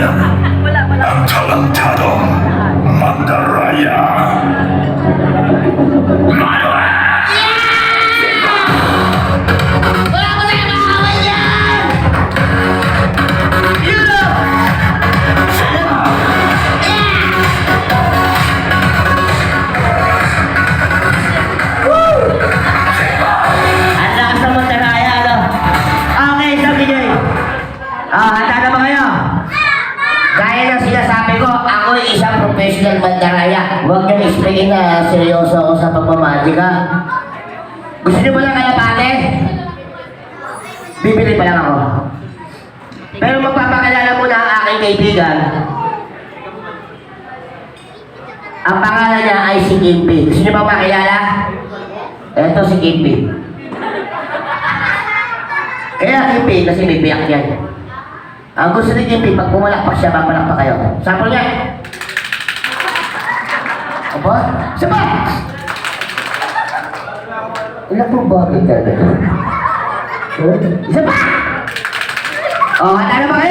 kaibigan, ang talentadong Mandaraya. Manuel! Wala ko na makakawal yan! Ang lakas ng Monteraya, ano? Okay, sabi niyo eh. Handa na ba kayo? Gaya ng sinasabi ko, ako ay isang professional mandaraya. Huwag niyong explain na seryoso ako sa pagmamagic, ha? Gusto niyo ba lang kalapate? Bibili pa lang ako. Pero magpapakilala muna ang aking kaibigan. Ang pangalan niya ay si Kimpi. Gusto niyo ba makilala? Ito si Kimpi. Kaya Kimpi, kasi may biyak yan. Ang gusto ni Kimpi, pag pumalakpak siya, papalakpak kayo. Sample niya. Aba? Saba! Ilan po bagay talaga? Isa pa! Handa na ba kayo?